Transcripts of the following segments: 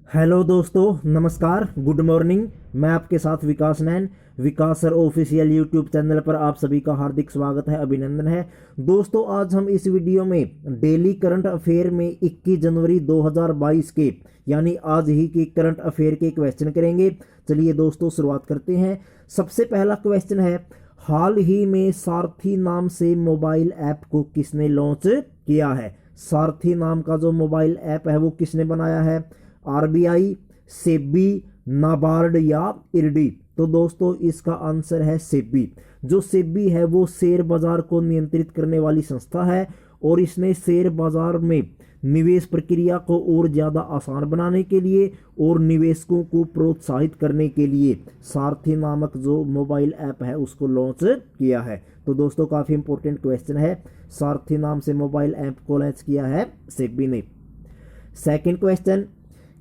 Hello दोस्तों, नमस्कार, good morning. मैं आपके साथ विकास नैन, विकास सर ऑफिशियल यूट्यूब चैनल पर आप सभी का हार्दिक स्वागत है, अभिनंदन है। दोस्तों, आज हम इस वीडियो में डेली करंट अफेयर में 21 जनवरी 2022 के यानी आज ही के करंट अफेयर के क्वेश्चन करेंगे। चलिए दोस्तों, शुरुआत करते हैं। सबसे पहला क्वेश्चन है, हाल ही में सारथी नाम से मोबाइल ऐप को किसने लॉन्च किया है? सारथी नाम का जो मोबाइल ऐप है वो किसने बनाया है? आरबीआई, सेबी, नाबार्ड या इरडी? तो दोस्तों, इसका आंसर है सेबी। जो सेबी है वो शेयर बाजार को नियंत्रित करने वाली संस्था है और इसने शेयर बाजार में निवेश प्रक्रिया को और ज़्यादा आसान बनाने के लिए और निवेशकों को प्रोत्साहित करने के लिए सारथी नामक जो मोबाइल ऐप है उसको लॉन्च किया है। तो दोस्तों, काफ़ी इंपॉर्टेंट क्वेश्चन है। सारथी नाम से मोबाइल ऐप को लॉन्च किया है सेबी ने। सेकंड क्वेश्चन,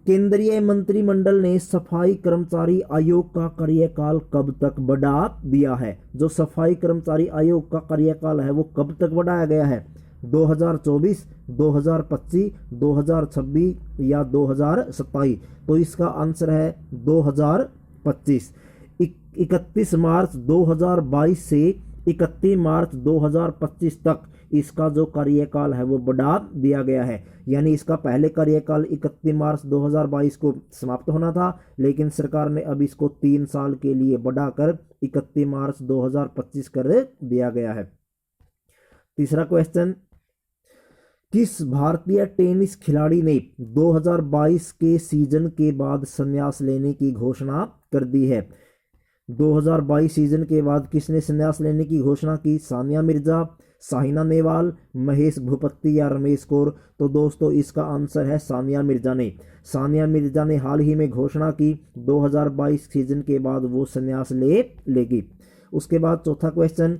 केंद्रीय मंत्रिमंडल ने सफाई कर्मचारी आयोग का कार्यकाल कब तक बढ़ा दिया है? जो सफाई कर्मचारी आयोग का कार्यकाल है वो कब तक बढ़ाया गया है? 2024, 2025, 2026 या 2027? तो इसका आंसर है 2025। 31 मार्च 2022 से 31 मार्च 2025 तक इसका जो कार्यकाल है वो बढ़ा दिया गया है। यानी इसका पहले कार्यकाल 31 मार्च 2022 को समाप्त होना था, लेकिन सरकार ने अब इसको 3 साल के लिए बढ़ाकर 31 मार्च 2025 कर दिया गया है। तीसरा क्वेश्चन, किस भारतीय टेनिस खिलाड़ी ने 2022 के सीजन के बाद संन्यास लेने की घोषणा कर दी है? 2022 सीजन के बाद किसने संन्यास लेने की घोषणा की? सानिया मिर्जा, साइना नेहवाल, महेश भूपति या रमेश कौर? तो दोस्तों, इसका आंसर है सानिया मिर्जा ने। सानिया मिर्जा ने हाल ही में घोषणा की 2022 सीजन के बाद वो संन्यास ले लेगी। उसके बाद चौथा क्वेश्चन,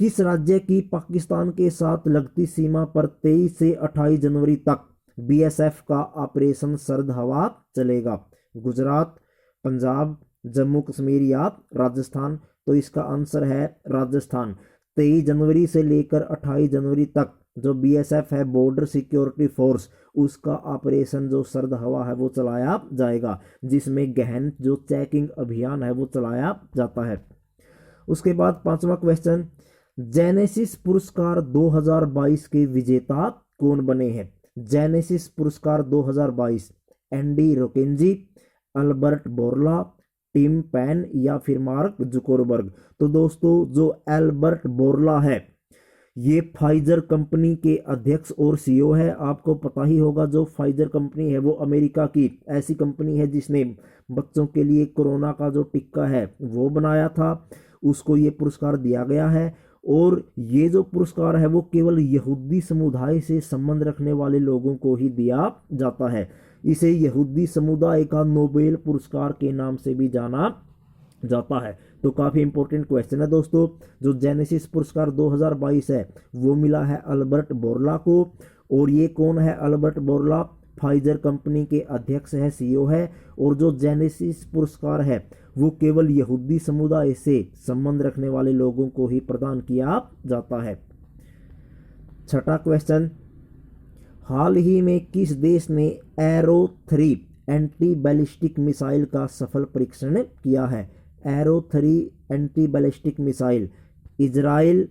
किस राज्य की पाकिस्तान के साथ लगती सीमा पर 23 से 28 जनवरी तक बीएसएफ का ऑपरेशन सर्द हवा चलेगा? गुजरात, पंजाब, जम्मू कश्मीर या राजस्थान? तो इसका आंसर है राजस्थान। 23 जनवरी से लेकर 28 जनवरी तक जो बीएसएफ है, बॉर्डर सिक्योरिटी फोर्स, उसका ऑपरेशन जो सर्द हवा है वो चलाया जाएगा, जिसमें गहन जो चेकिंग अभियान है वो चलाया जाता है। उसके बाद पांचवा क्वेश्चन, जेनेसिस पुरस्कार 2022 के विजेता कौन बने हैं? जेनेसिस पुरस्कार 2022 एंडी रोकेंजी, अल्बर्ट बोरला, टिम पैन या फिर मार्क जुकरबर्ग? तो दोस्तों, जो एल्बर्ट बोरला है ये फाइजर कंपनी के अध्यक्ष और सीईओ है। आपको पता ही होगा, जो फाइजर कंपनी है वो अमेरिका की ऐसी कंपनी है जिसने बच्चों के लिए कोरोना का जो टीका है वो बनाया था, उसको ये पुरस्कार दिया गया है। और ये जो पुरस्कार है वो केवल यहूदी समुदाय से संबंध रखने वाले लोगों को ही दिया जाता है। इसे यहूदी समुदाय का नोबेल पुरस्कार के नाम से भी जाना जाता है। तो काफ़ी इंपॉर्टेंट क्वेश्चन है दोस्तों। जो जेनेसिस पुरस्कार 2022 है वो मिला है अल्बर्ट बोरला को। और ये कौन है अल्बर्ट बोरला? फाइजर कंपनी के अध्यक्ष है, सीईओ है। और जो जेनेसिस पुरस्कार है वो केवल यहूदी समुदाय से संबंध रखने वाले लोगों को ही प्रदान किया जाता है। छठा क्वेश्चन, हाल ही में किस देश ने एरो 3 एंटी बैलिस्टिक मिसाइल का सफल परीक्षण किया है? Arrow 3 anti ballistic missile, Israel,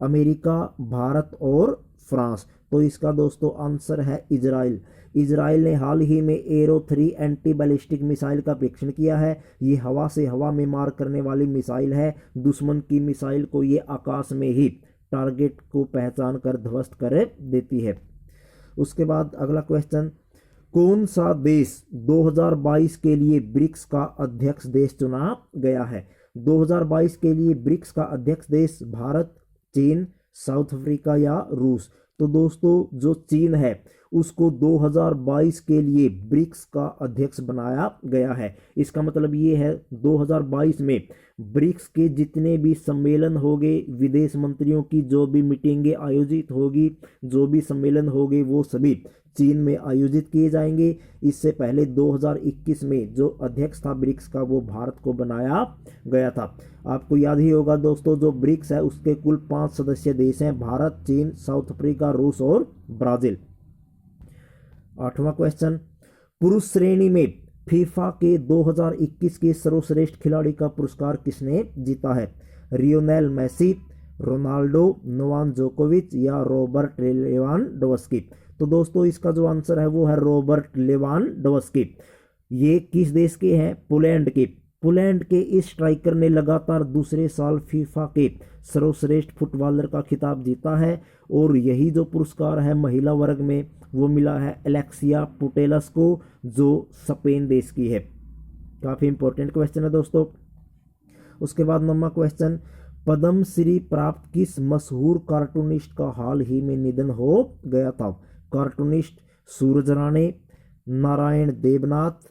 America, Bharat और फ्रांस? तो इसका दोस्तों आंसर है इजराइल। इजराइल ने हाल ही में एरो 3 एंटी बैलिस्टिक मिसाइल का परीक्षण किया है। ये हवा से हवा में मार करने वाली मिसाइल है। दुश्मन की मिसाइल को ये आकाश में ही टारगेट को पहचान कर ध्वस्त कर देती है। उसके बाद अगला क्वेश्चन, कौन सा देश 2022 के लिए ब्रिक्स का अध्यक्ष देश चुना गया है? 2022 के लिए ब्रिक्स का अध्यक्ष देश भारत, चीन, साउथ अफ्रीका या रूस? तो दोस्तों, जो चीन है उसको 2022 के लिए ब्रिक्स का अध्यक्ष बनाया गया है। इसका मतलब ये है 2022 में ब्रिक्स के जितने भी सम्मेलन होंगे, विदेश मंत्रियों की जो भी मीटिंगें आयोजित होगी, जो भी सम्मेलन होंगे वो सभी चीन में आयोजित किए जाएंगे। इससे पहले 2021 में जो अध्यक्ष था ब्रिक्स का वो भारत को बनाया गया था। आपको याद ही होगा दोस्तों, जो ब्रिक्स है उसके कुल 5 सदस्य देश हैं, भारत, चीन, साउथ अफ्रीका, रूस और ब्राजील। 8वां क्वेश्चन, पुरुष श्रेणी में फीफा के 2021 के सर्वश्रेष्ठ खिलाड़ी का पुरस्कार किसने जीता है? लियोनेल मेसी, रोनाल्डो, नोवाक जोकोविच या रॉबर्ट लेवांडोव्स्की। तो दोस्तों इसका जो आंसर है वो है रॉबर्ट लेवांडोव्स्की। ये किस देश के हैं? पोलैंड के। पोलैंड के इस स्ट्राइकर ने लगातार दूसरे साल फीफा के सर्वश्रेष्ठ फुटबॉलर का खिताब जीता है और यही जो पुरस्कार है महिला वर्ग में वो मिला है एलेक्सिया पुटेलस को, जो स्पेन देश की है। काफी इंपॉर्टेंट क्वेश्चन है दोस्तों। उसके बाद 9वां क्वेश्चन, पद्म श्री प्राप्त किस मशहूर कार्टूनिस्ट का हाल ही में निधन हो गया था? कार्टूनिस्ट सूरज राणे, नारायण देवनाथ,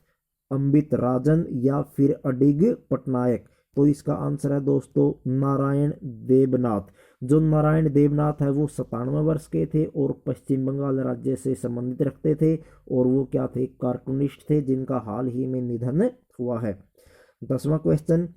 अमृत राजन या फिर अडिग पटनायक। तो इसका आंसर है दोस्तों नारायण देवनाथ। जो नारायण देवनाथ है वो 97 वर्ष के थे और पश्चिम बंगाल राज्य से संबंधित रखते थे और वो क्या थे? कार्टूनिस्ट थे जिनका हाल ही में निधन हुआ है। 10वां क्वेश्चन,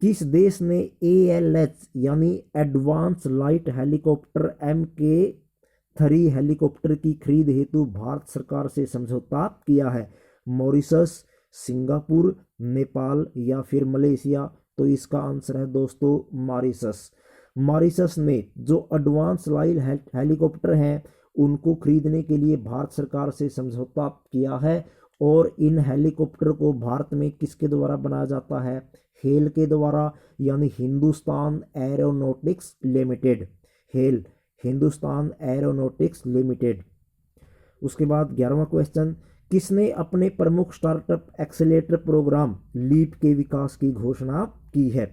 किस देश ने ALH यानी advance light helicopter MK3 helicopter की खरीद हेतु भारत सरकार से समझौता किया है? मॉरिशस, सिंगापुर, नेपाल या फिर मलेशिया। तो इसका आंसर है दोस्तों मॉरिशस। मॉरिशस ने जो एडवांस लाइट हेलीकॉप्टर हैं उनको खरीदने के लिए भारत सरकार से समझौता किया है और इन हेलीकॉप्टर को भारत में किसके द्वारा बनाया जाता है? हेल के द्वारा, यानी Hindustan aeronautics limited. Hello, Hindustan aeronautics limited. उसके बाद 11वां क्वेश्चन, किसने अपने प्रमुख स्टार्टअप एक्सेलेरेटर प्रोग्राम लीप के विकास की घोषणा की है?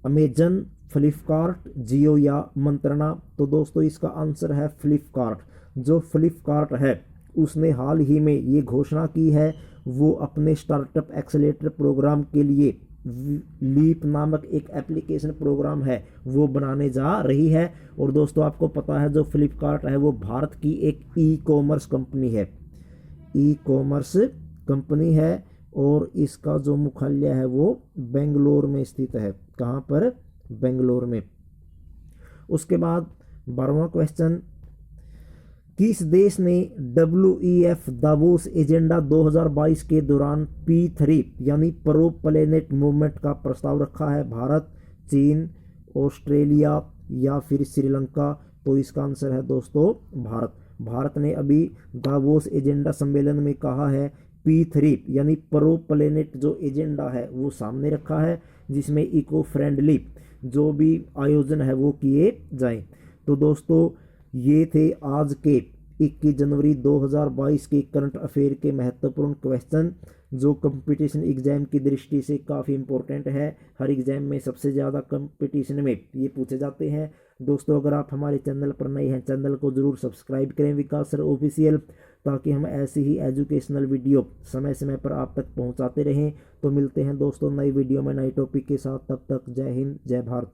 अमेजन, फ्लिपकार्ट, जियो या मंत्रणा। तो दोस्तों इसका आंसर है फ्लिपकार्ट। जो फ्लिपकार्ट है उसने हाल ही में ये घोषणा की है, वो अपने स्टार्टअप एक्सेलेरेटर प्रोग्राम के लिए लीप नामक एक एप्लीकेशन प्रोग्राम है वो बनाने जा रही है। और दोस्तों आपको पता है जो फ्लिपकार्ट है वो भारत की एक ई-कॉमर्स कंपनी है। ई-कॉमर्स कंपनी है और इसका जो मुख्यालय है वो बेंगलोर में स्थित है। कहाँ पर? बेंगलोर में। उसके बाद 12वां क्वेश्चन, किस देश ने WEF दावोस एजेंडा 2022 के दौरान P3 यानी प्रो प्लेनेट मूवमेंट का प्रस्ताव रखा है? भारत, चीन, ऑस्ट्रेलिया या फिर श्रीलंका। तो इसका आंसर है दोस्तों भारत। भारत ने अभी दावोस एजेंडा सम्मेलन में कहा है P3 यानी प्रो प्लेनेट जो एजेंडा है वो सामने रखा है, जिसमें इको फ्रेंडली जो भी आयोजन है वो किए जाएं। तो दोस्तों ये थे आज के 21 जनवरी 2022 के करंट अफेयर के महत्वपूर्ण क्वेश्चन, जो कंपटीशन एग्जाम की दृष्टि से काफ़ी इंपॉर्टेंट है। हर एग्जाम में सबसे ज़्यादा कंपटीशन में ये पूछे जाते हैं। दोस्तों अगर आप हमारे चैनल पर नए हैं, चैनल को ज़रूर सब्सक्राइब करें विकास सर ऑफिशियल, ताकि हम ऐसी ही एजुकेशनल वीडियो समय समय पर आप तक पहुंचाते रहें। तो मिलते हैं दोस्तों नई वीडियो में नए टॉपिक के साथ। तब तक जय हिंद, जय भारत।